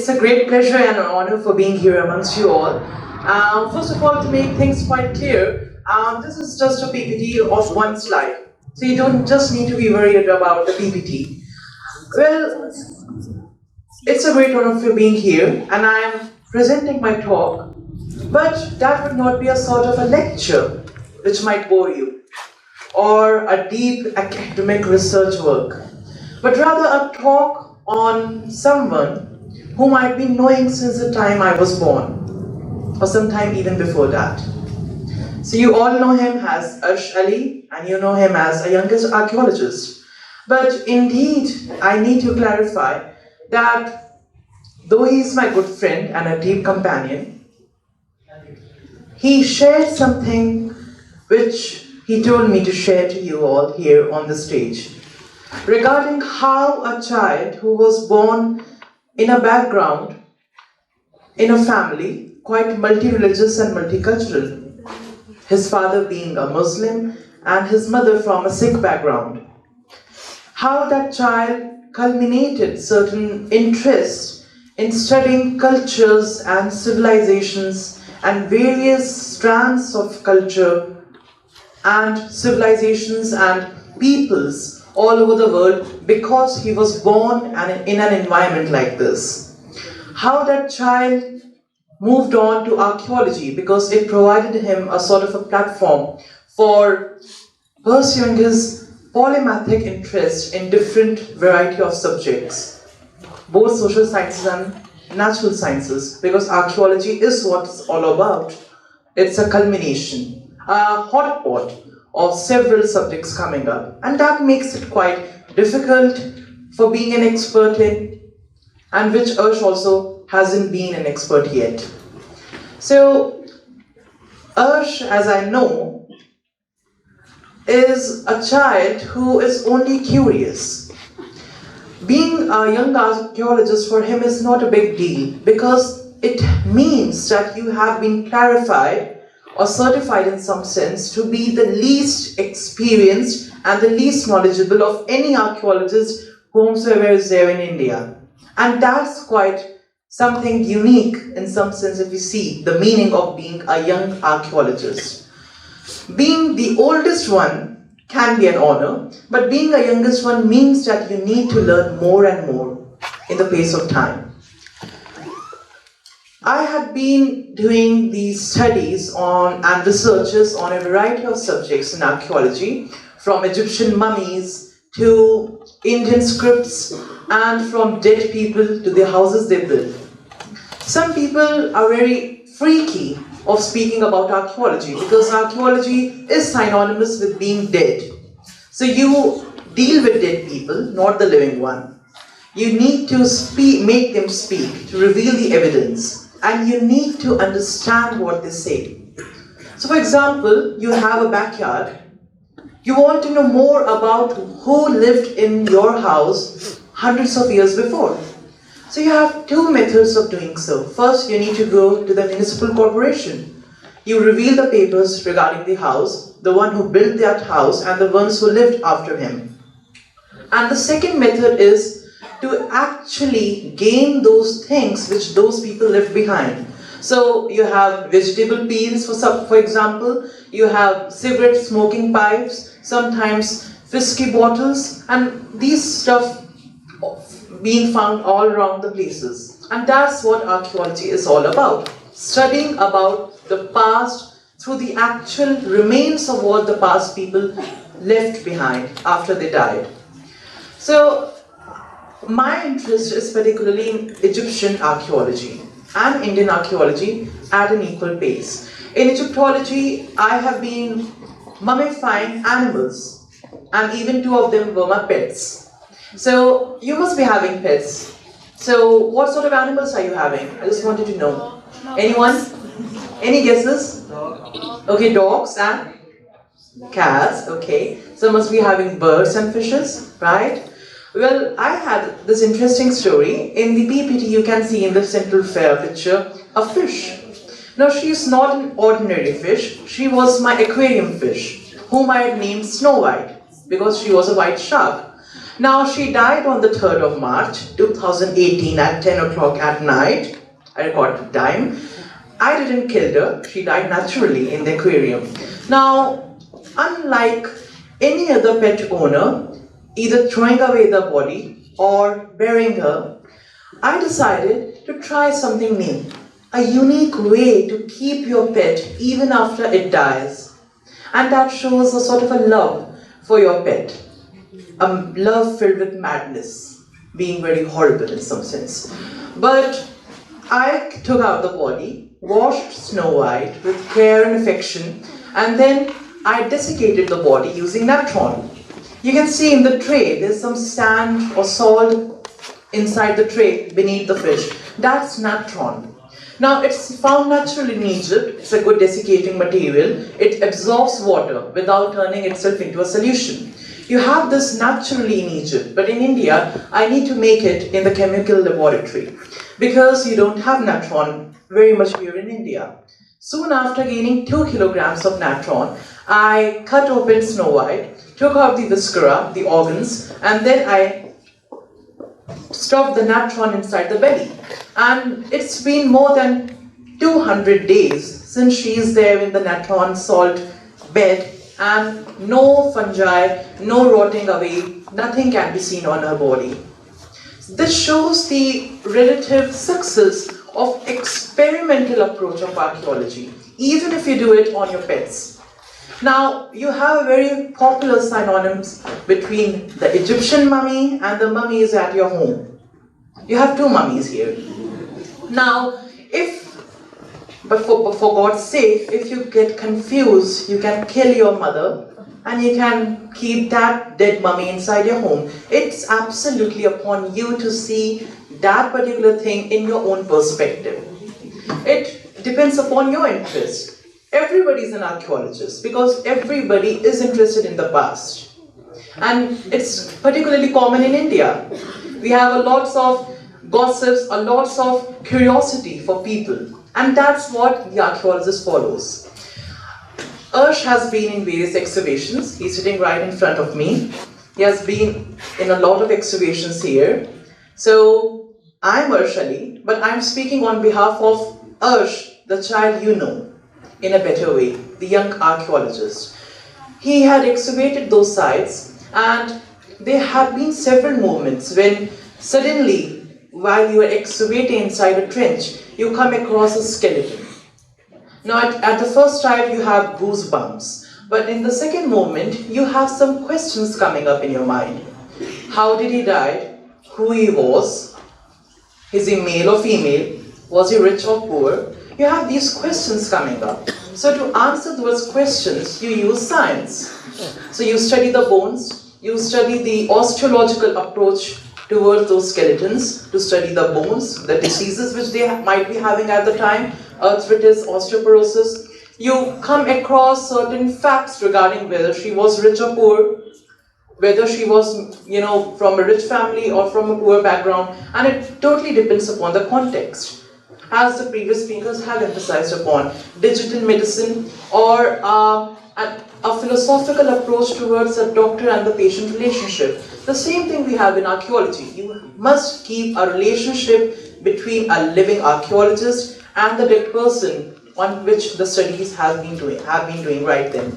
It's a great pleasure and an honor for being here amongst you all. First of all, to make things quite clear, this is just a PPT of one slide. So you don't just need to be worried about the PPT. Well, it's a great honor for being here, and I am presenting my talk, but that would not be a sort of a lecture which might bore you, or a deep academic research work, but rather a talk on someone whom I've been knowing since the time I was born, or sometime even before that. So you all know him as Arsh Ali, and you know him as a youngest archaeologist. But indeed, I need to clarify that though he is my good friend and a deep companion, he shared something which he told me to share to you all here on the stage, regarding how a child who was born in a background, in a family quite multi-religious and multicultural, his father being a Muslim and his mother from a Sikh background, how that child culminated certain interest in studying cultures and civilizations and various strands of culture and civilizations and peoples all over the world because he was born in an environment like this. How that child moved on to archaeology because it provided him a sort of a platform for pursuing his polymathic interest in different variety of subjects, both social sciences and natural sciences, because archaeology is what it's all about. It's a culmination, a hotspot of several subjects coming up, and that makes it quite difficult for being an expert in, and which Arsh also hasn't been an expert yet. So Arsh, as I know, is a child who is only curious. Being a young archaeologist for him is not a big deal because it means that you have been clarified or certified in some sense to be the least experienced and the least knowledgeable of any archaeologist whomsoever is there in India. And that's quite something unique in some sense if you see the meaning of being a young archaeologist. Being the oldest one can be an honor, but being a youngest one means that you need to learn more and more in the pace of time. I had been doing these studies on and researches on a variety of subjects in archaeology, from Egyptian mummies to Indian scripts and from dead people to the houses they built. Some people are very freaky of speaking about archaeology because archaeology is synonymous with being dead. So you deal with dead people, not the living one. You need to make them speak, to reveal the evidence, and you need to understand what they say. So for example, you have a backyard. You want to know more about who lived in your house hundreds of years before. So you have two methods of doing so. First, you need to go to the municipal corporation. You reveal the papers regarding the house, the one who built that house and the ones who lived after him. And the second method is to actually gain those things which those people left behind. So you have vegetable peels for example, you have cigarette smoking pipes, sometimes whiskey bottles, and these stuff being found all around the places. And that's what archaeology is all about. Studying about the past through the actual remains of what the past people left behind after they died. So my interest is particularly in Egyptian archaeology and Indian archaeology at an equal pace. In Egyptology, I have been mummifying animals, and even two of them were my pets. So you must be having pets. So what sort of animals are you having? I just wanted to know. Anyone? Any guesses? Okay, dogs and cats. Okay. So must be having birds and fishes, right? Well, I had this interesting story. In the PPT, you can see in the central fair picture a fish. Now, she is not an ordinary fish. She was my aquarium fish, whom I had named Snow White because she was a white shark. Now, she died on the 3rd of March 2018 at 10 o'clock at night. I recorded the time. I didn't kill her. She died naturally in the aquarium. Now, unlike any other pet owner, either throwing away the body or burying her, I decided to try something new. A unique way to keep your pet even after it dies. And that shows a sort of a love for your pet. A love filled with madness, being very horrible in some sense. But I took out the body, washed Snow White with care and affection, and then I desiccated the body using natron. You can see in the tray, there's some sand or salt inside the tray beneath the fish. That's natron. Now, it's found naturally in Egypt. It's a good desiccating material. It absorbs water without turning itself into a solution. You have this naturally in Egypt, but in India, I need to make it in the chemical laboratory because you don't have natron very much here in India. Soon after gaining 2 kilograms of natron, I cut open Snow White, took out the viscera, the organs, and then I stuffed the natron inside the belly. And it's been more than 200 days since she is there in the natron salt bed, and no fungi, no rotting away, nothing can be seen on her body. This shows the relative success of experimental approach of archaeology, even if you do it on your pets. Now, you have very popular synonyms between the Egyptian mummy and the mummies at your home. You have 2 mummies here. Now, but for God's sake, if you get confused, you can kill your mother and you can keep that dead mummy inside your home. It's absolutely upon you to see that particular thing in your own perspective. It depends upon your interest. Everybody is an archaeologist because everybody is interested in the past. And it's particularly common in India. We have a lots of gossips, a lots of curiosity for people. And that's what the archaeologist follows. Arsh has been in various excavations. He's sitting right in front of me. He has been in a lot of excavations here. So, I'm Arsh Ali, but I'm speaking on behalf of Arsh, the child you know, in a better way, the young archaeologist. He had excavated those sites, and there have been several moments when suddenly, while you are excavating inside a trench, you come across a skeleton. Now, at the first time, you have goosebumps, but in the second moment, you have some questions coming up in your mind. How did he die? Who he was? Is he male or female? Was he rich or poor? You have these questions coming up. So to answer those questions, you use science. So you study the bones, you study the osteological approach towards those skeletons, to study the bones, the diseases which they might be having at the time, arthritis, osteoporosis. You come across certain facts regarding whether she was rich or poor, whether she was, from a rich family or from a poor background, and it totally depends upon the context. As the previous speakers have emphasized upon, digital medicine or a philosophical approach towards a doctor and the patient relationship. The same thing we have in archaeology. You must keep a relationship between a living archaeologist and the dead person on which the studies have been doing right then.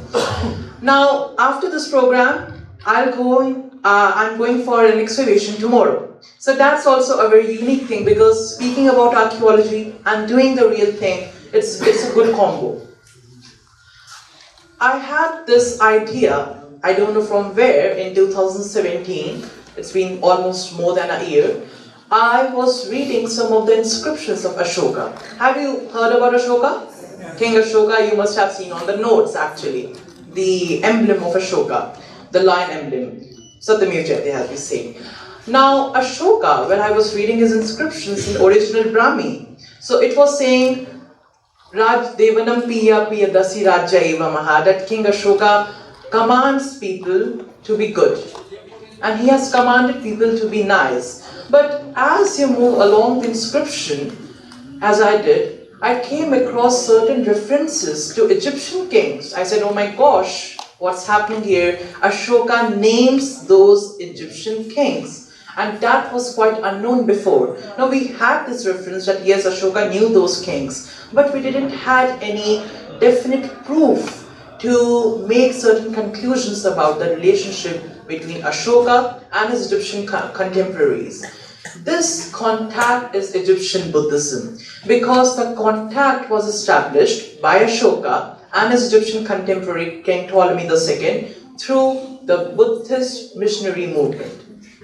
Now, after this program, I'm going for an excavation tomorrow. So that's also a very unique thing, because speaking about archaeology and doing the real thing, it's a good combo. I had this idea, I don't know from where, in 2017, it's been almost more than a year. I was reading some of the inscriptions of Ashoka. Have you heard about Ashoka? King Ashoka, you must have seen on the notes actually. The emblem of Ashoka, the lion emblem. Satyameva Jayate, as we say. Now, Ashoka, when I was reading his inscriptions in original Brahmi, so it was saying, Raj Devanam Piya Piya Dasi Rajya Eva Maha, that King Ashoka commands people to be good. And he has commanded people to be nice. But as you move along the inscription, as I did, I came across certain references to Egyptian kings. I said, oh my gosh, what's happening here, Ashoka names those Egyptian kings. And that was quite unknown before. Now we had this reference that yes, Ashoka knew those kings, but we didn't have any definite proof to make certain conclusions about the relationship between Ashoka and his Egyptian contemporaries. This contact is Egyptian Buddhism because the contact was established by Ashoka and his Egyptian contemporary King Ptolemy II through the Buddhist missionary movement.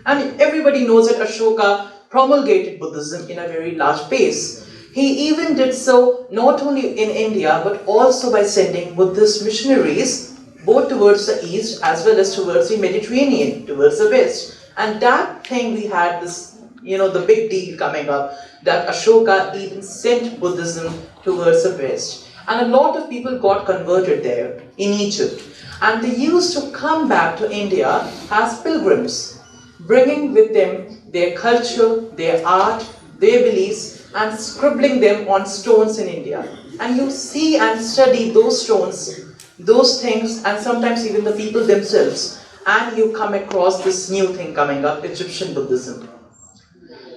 And everybody knows that Ashoka promulgated Buddhism in a very large base. He even did so not only in India but also by sending Buddhist missionaries both towards the east as well as towards the Mediterranean, towards the west. And that thing we had this, the big deal coming up, that Ashoka even sent Buddhism towards the west. And a lot of people got converted there in Egypt. And they used to come back to India as pilgrims, bringing with them their culture, their art, their beliefs, and scribbling them on stones in India. And you see and study those stones, those things, and sometimes even the people themselves, and you come across this new thing coming up, Egyptian Buddhism.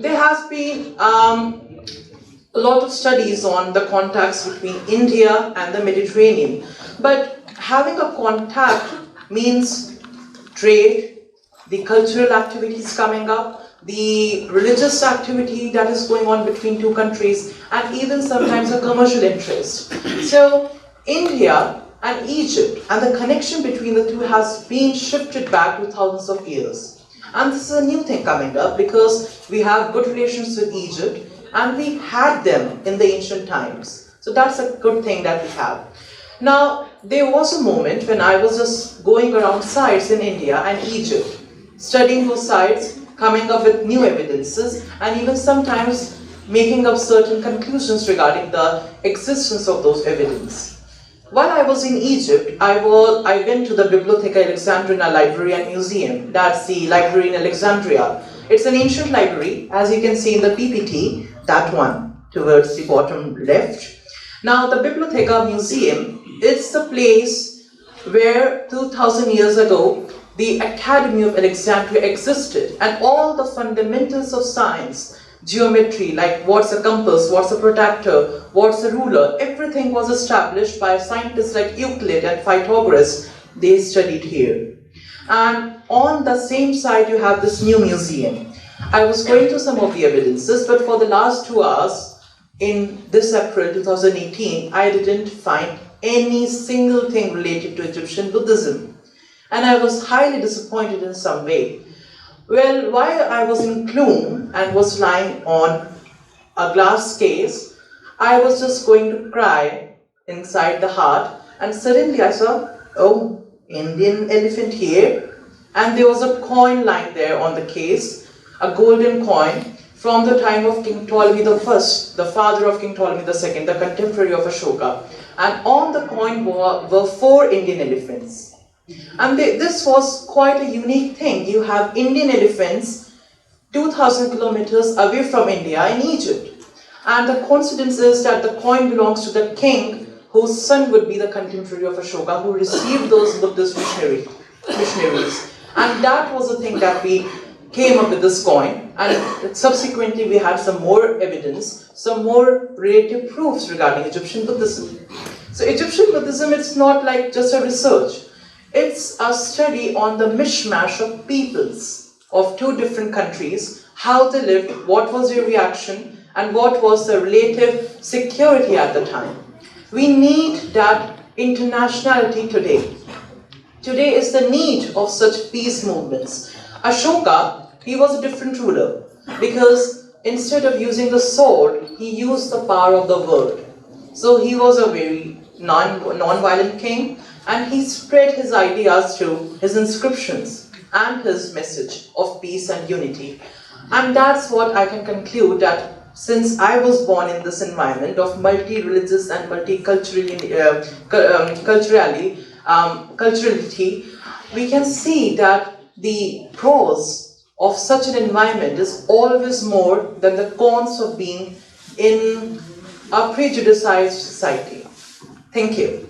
There has been a lot of studies on the contacts between India and the Mediterranean, but having a contact means trade, the cultural activities coming up, the religious activity that is going on between two countries, and even sometimes a commercial interest. So India and Egypt and the connection between the two has been shifted back to thousands of years. And this is a new thing coming up because we have good relations with Egypt and we had them in the ancient times. So that's a good thing that we have. Now, there was a moment when I was just going around sites in India and Egypt, studying those sites, coming up with new evidences, and even sometimes making up certain conclusions regarding the existence of those evidence. While I was in Egypt, I went to the Bibliotheca Alexandrina Library and Museum. That's the library in Alexandria. It's an ancient library, as you can see in the PPT, that one towards the bottom left. Now, the Bibliotheca Museum is the place where 2000 years ago, the Academy of Alexandria existed, and all the fundamentals of science, geometry, like what's a compass, what's a protractor, what's a ruler, everything was established by scientists like Euclid and Pythagoras. They studied here. And on the same side you have this new museum. I was going to some of the evidences, but for the last 2 hours in this April 2018, I didn't find any single thing related to Egyptian Buddhism. And I was highly disappointed in some way. Well, while I was in gloom and was lying on a glass case, I was just going to cry inside the heart, and suddenly I saw, oh, Indian elephant here, and there was a coin lying there on the case, a golden coin from the time of King Ptolemy I, the father of King Ptolemy II, the contemporary of Ashoka, and on the coin were 4 Indian elephants. And this was quite a unique thing. You have Indian elephants 2,000 kilometers away from India in Egypt. And the coincidence is that the coin belongs to the king whose son would be the contemporary of Ashoka, who received those Buddhist missionaries. And that was the thing that we came up with this coin. And subsequently we had some more evidence, some more relative proofs regarding Egyptian Buddhism. So Egyptian Buddhism, it's not like just a research. It's a study on the mishmash of peoples of 2 different countries, how they lived, what was their reaction, and what was the relative security at the time. We need that internationality today. Today is the need of such peace movements. Ashoka, he was a different ruler because instead of using the sword, he used the power of the word. So he was a very non-violent king, and he spread his ideas through his inscriptions and his message of peace and unity. And that's what I can conclude, that since I was born in this environment of multi-religious and multiculturality, we can see that the pros of such an environment is always more than the cons of being in a prejudiced society. Thank you.